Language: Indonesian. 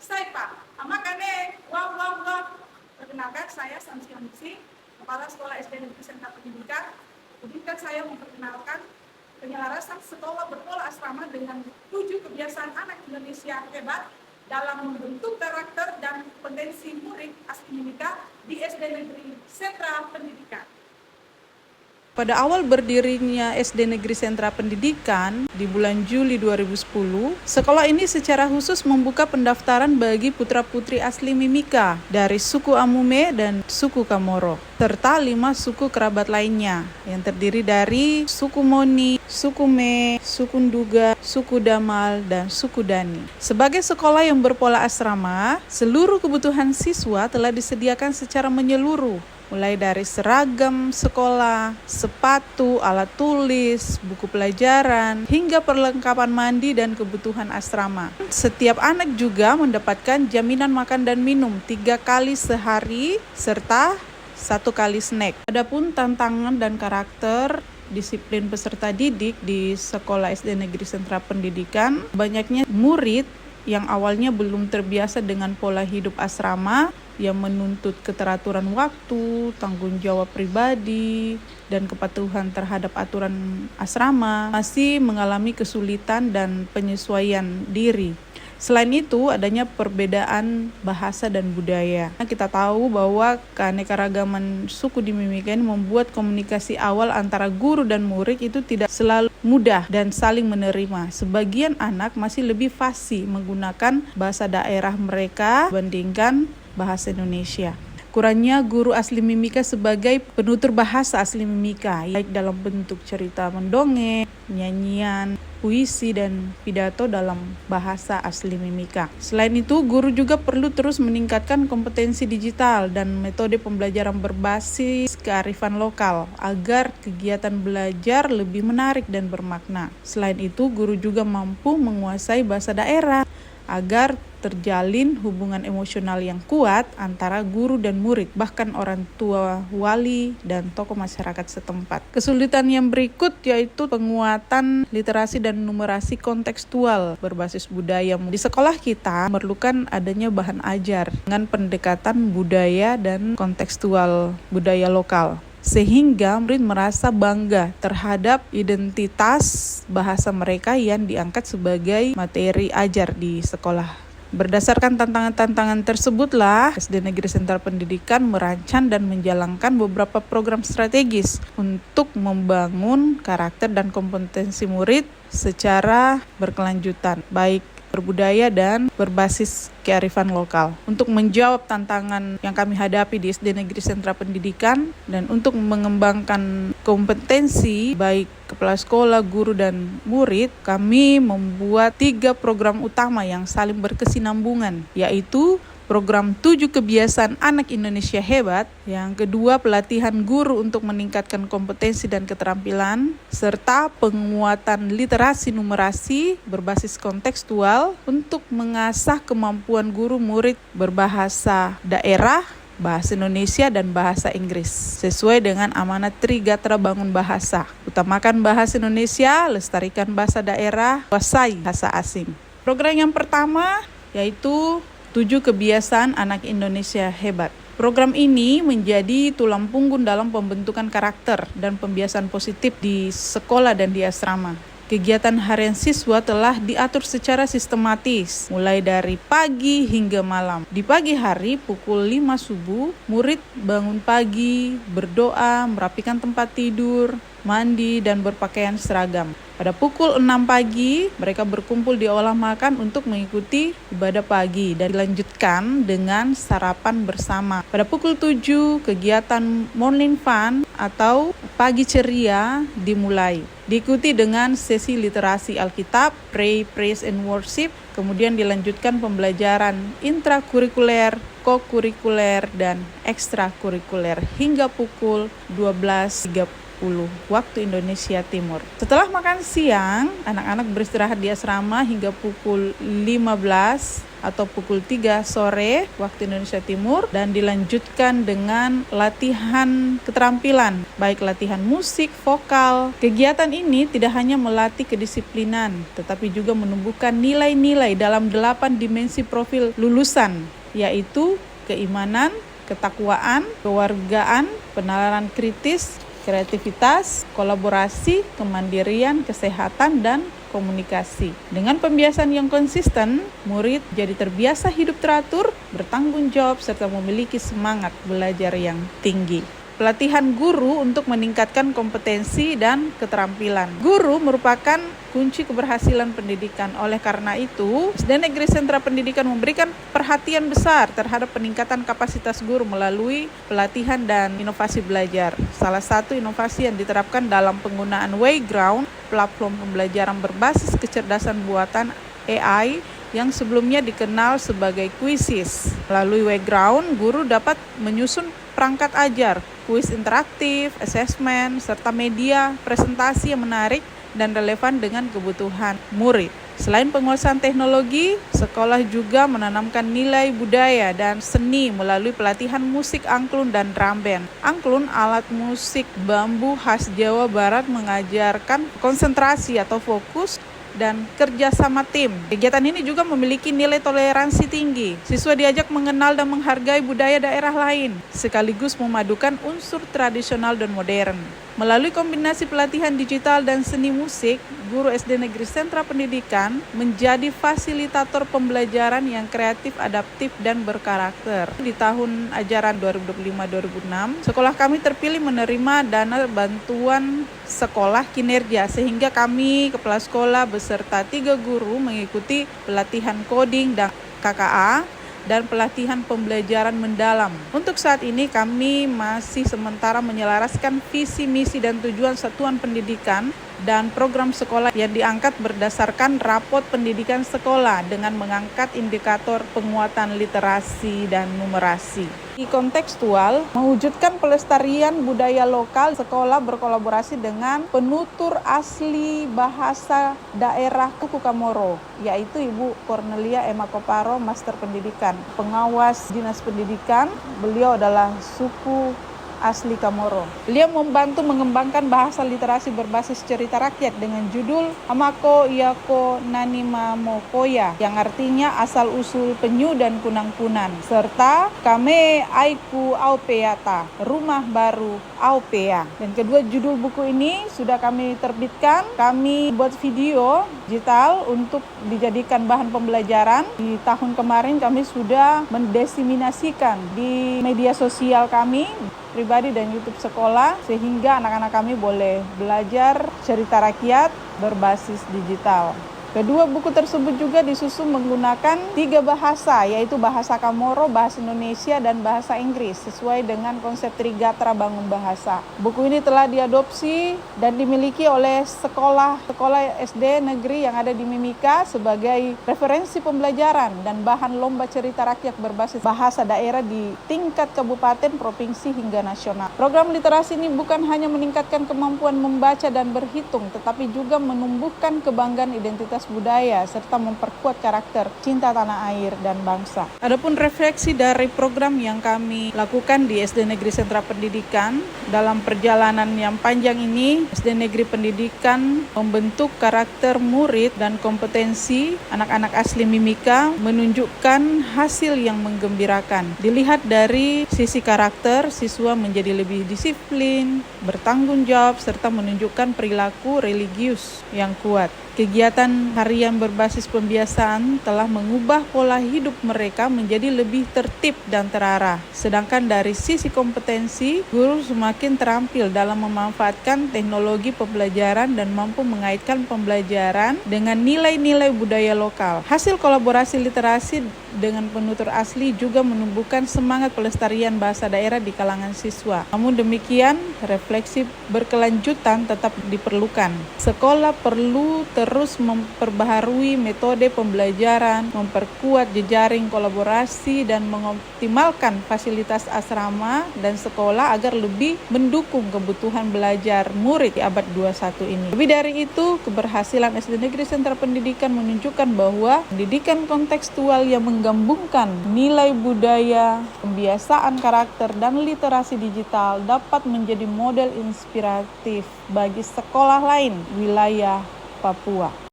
Selesai, Pak. Makanya, wah. Perkenalkan, saya Samsianusi, Kepala Sekolah SD Negeri Sentra Pendidikan. Izinkan saya memperkenalkan penyelarasan sekolah berpola asrama dengan 7 kebiasaan anak Indonesia hebat dalam membentuk karakter dan potensi murid asli Mimika di SD Negeri Sentra Pendidikan. Pada awal berdirinya SD Negeri Sentra Pendidikan di bulan Juli 2010, sekolah ini secara khusus membuka pendaftaran bagi putra-putri asli Mimika dari suku Amume dan suku Kamoro, serta 5 suku kerabat lainnya yang terdiri dari suku Moni, suku Me, suku Nduga, suku Damal, dan suku Dani. Sebagai sekolah yang berpola asrama, seluruh kebutuhan siswa telah disediakan secara menyeluruh, mulai dari seragam sekolah, sepatu, alat tulis, buku pelajaran, hingga perlengkapan mandi dan kebutuhan asrama. Setiap anak juga mendapatkan jaminan makan dan minum 3 kali sehari, serta 1 kali snack. Adapun tantangan dan karakter disiplin peserta didik di Sekolah SD Negeri Sentra Pendidikan, banyaknya murid yang awalnya belum terbiasa dengan pola hidup asrama yang menuntut keteraturan waktu, tanggung jawab pribadi, dan kepatuhan terhadap aturan asrama, masih mengalami kesulitan dan penyesuaian diri. Selain itu, adanya perbedaan bahasa dan budaya. Kita tahu bahwa keanekaragaman suku di Mimika ini membuat komunikasi awal antara guru dan murid itu tidak selalu mudah dan saling menerima. Sebagian anak masih lebih fasih menggunakan bahasa daerah mereka dibandingkan bahasa Indonesia. Kurangnya guru asli Mimika sebagai penutur bahasa asli Mimika, baik dalam bentuk cerita mendongeng, nyanyian, puisi, dan pidato dalam bahasa asli Mimika. Selain itu, guru juga perlu terus meningkatkan kompetensi digital dan metode pembelajaran berbasis kearifan lokal agar kegiatan belajar lebih menarik dan bermakna. Selain itu, guru juga mampu menguasai bahasa daerah agar terjalin hubungan emosional yang kuat antara guru dan murid, bahkan orang tua, wali, dan tokoh masyarakat setempat. Kesulitan yang berikut yaitu penguatan literasi dan numerasi kontekstual berbasis budaya. Di sekolah kita memerlukan adanya bahan ajar dengan pendekatan budaya dan kontekstual budaya lokal, sehingga murid merasa bangga terhadap identitas bahasa mereka yang diangkat sebagai materi ajar di sekolah. Berdasarkan tantangan-tantangan tersebutlah, SD Negeri Sentra Pendidikan merancang dan menjalankan beberapa program strategis untuk membangun karakter dan kompetensi murid secara berkelanjutan, baik berbudaya dan berbasis kearifan lokal. Untuk menjawab tantangan yang kami hadapi di SD Negeri Sentra Pendidikan dan untuk mengembangkan kompetensi baik kepala sekolah, guru, dan murid, kami membuat 3 program utama yang saling berkesinambungan, yaitu program 7 kebiasaan anak Indonesia hebat, yang kedua pelatihan guru untuk meningkatkan kompetensi dan keterampilan, serta penguatan literasi numerasi berbasis kontekstual untuk mengasah kemampuan guru murid berbahasa daerah, bahasa Indonesia, dan bahasa Inggris sesuai dengan amanat Trigatra Bangun Bahasa. Utamakan bahasa Indonesia, lestarikan bahasa daerah, kuasai bahasa asing. Program yang pertama yaitu 7 kebiasaan anak Indonesia hebat. Program ini menjadi tulang punggung dalam pembentukan karakter dan pembiasaan positif di sekolah dan di asrama. Kegiatan harian siswa telah diatur secara sistematis, mulai dari pagi hingga malam. Di pagi hari pukul 5 subuh, murid bangun pagi, berdoa, merapikan tempat tidur, mandi, dan berpakaian seragam. Pada pukul 6 pagi, mereka berkumpul di aula makan untuk mengikuti ibadah pagi dan dilanjutkan dengan sarapan bersama. Pada pukul 7, kegiatan morning fun atau pagi ceria dimulai. Diikuti dengan sesi literasi Alkitab, pray, praise, and worship. Kemudian dilanjutkan pembelajaran intrakurikuler, kokurikuler, dan ekstrakurikuler hingga pukul 12.30 waktu Indonesia Timur. Setelah makan siang, anak-anak beristirahat di asrama hingga pukul 15 atau pukul 3 sore waktu Indonesia Timur, dan dilanjutkan dengan latihan keterampilan, baik latihan musik, vokal. Kegiatan ini tidak hanya melatih kedisiplinan, tetapi juga menumbuhkan nilai-nilai dalam 8 dimensi profil lulusan, yaitu keimanan, ketakwaan, kewargaan, penalaran kritis, kreativitas, kolaborasi, kemandirian, kesehatan, dan komunikasi. Dengan pembiasan yang konsisten, murid jadi terbiasa hidup teratur, bertanggung jawab, serta memiliki semangat belajar yang tinggi. Pelatihan guru untuk meningkatkan kompetensi dan keterampilan. Guru merupakan kunci keberhasilan pendidikan. Oleh karena itu, SD Negeri Sentra Pendidikan memberikan perhatian besar terhadap peningkatan kapasitas guru melalui pelatihan dan inovasi belajar. Salah satu inovasi yang diterapkan dalam penggunaan Wayground, platform pembelajaran berbasis kecerdasan buatan AI yang sebelumnya dikenal sebagai Quizzes. Melalui Wayground, guru dapat menyusun perangkat ajar, kuis interaktif, asesmen, serta media presentasi yang menarik dan relevan dengan kebutuhan murid. Selain penguasaan teknologi, sekolah juga menanamkan nilai budaya dan seni melalui pelatihan musik angklung dan drum band. Angklung, alat musik bambu khas Jawa Barat, mengajarkan konsentrasi atau fokus dan kerjasama tim. Kegiatan ini juga memiliki nilai toleransi tinggi. Siswa diajak mengenal dan menghargai budaya daerah lain, sekaligus memadukan unsur tradisional dan modern. Melalui kombinasi pelatihan digital dan seni musik, guru SD Negeri Sentra Pendidikan menjadi fasilitator pembelajaran yang kreatif, adaptif, dan berkarakter. Di tahun ajaran 2025-2026, sekolah kami terpilih menerima dana bantuan sekolah kinerja, sehingga kami, kepala sekolah, beserta 3 guru mengikuti pelatihan coding dan KKA dan pelatihan pembelajaran mendalam. Untuk saat ini kami masih sementara menyelaraskan visi, misi, dan tujuan satuan pendidikan dan program sekolah yang diangkat berdasarkan rapot pendidikan sekolah dengan mengangkat indikator penguatan literasi dan numerasi. Di kontekstual, mewujudkan pelestarian budaya lokal, sekolah berkolaborasi dengan penutur asli bahasa daerah Kuku Kamoro, yaitu Ibu Cornelia Emma Koparo, Master Pendidikan, pengawas Dinas Pendidikan. Beliau adalah suku asli Kamoro. Beliau membantu mengembangkan bahasa literasi berbasis cerita rakyat dengan judul Amako Iyako Nanima Mokoya, yang artinya asal-usul penyu dan kunang-kunan, serta Kame Aiku Aupeata, Rumah Baru Aupea. Dan kedua judul buku ini sudah kami terbitkan. Kami buat video digital untuk dijadikan bahan pembelajaran. Di tahun kemarin kami sudah mendesiminasikan di media sosial kami pribadi dan YouTube sekolah, sehingga anak-anak kami boleh belajar cerita rakyat berbasis digital. Kedua buku tersebut juga disusun menggunakan 3 bahasa, yaitu bahasa Kamoro, bahasa Indonesia, dan bahasa Inggris, sesuai dengan konsep Trigatra Bangun Bahasa. Buku ini telah diadopsi dan dimiliki oleh sekolah SD negeri yang ada di Mimika sebagai referensi pembelajaran dan bahan lomba cerita rakyat berbasis bahasa daerah di tingkat kabupaten, provinsi, hingga nasional. Program literasi ini bukan hanya meningkatkan kemampuan membaca dan berhitung, tetapi juga menumbuhkan kebanggaan identitas budaya serta memperkuat karakter cinta tanah air dan bangsa. Adapun refleksi dari program yang kami lakukan di SD Negeri Sentra Pendidikan dalam perjalanan yang panjang ini, SD Negeri Pendidikan membentuk karakter murid dan kompetensi anak-anak asli Mimika, menunjukkan hasil yang menggembirakan. Dilihat dari sisi karakter, siswa menjadi lebih disiplin, bertanggung jawab, serta menunjukkan perilaku religius yang kuat. Kegiatan harian berbasis pembiasaan telah mengubah pola hidup mereka menjadi lebih tertib dan terarah. Sedangkan dari sisi kompetensi, guru semakin terampil dalam memanfaatkan teknologi pembelajaran dan mampu mengaitkan pembelajaran dengan nilai-nilai budaya lokal. Hasil kolaborasi literasi dengan penutur asli juga menumbuhkan semangat pelestarian bahasa daerah di kalangan siswa. Namun demikian, refleksi berkelanjutan tetap diperlukan. Sekolah perlu terus memperbaharui metode pembelajaran, memperkuat jejaring kolaborasi, dan mengoptimalkan fasilitas asrama dan sekolah agar lebih mendukung kebutuhan belajar murid di abad 21 ini. Lebih dari itu, keberhasilan SD Negeri Sentra Pendidikan menunjukkan bahwa pendidikan kontekstual yang menggabungkan nilai budaya, kebiasaan karakter, dan literasi digital dapat menjadi model inspiratif bagi sekolah lain wilayah Papua.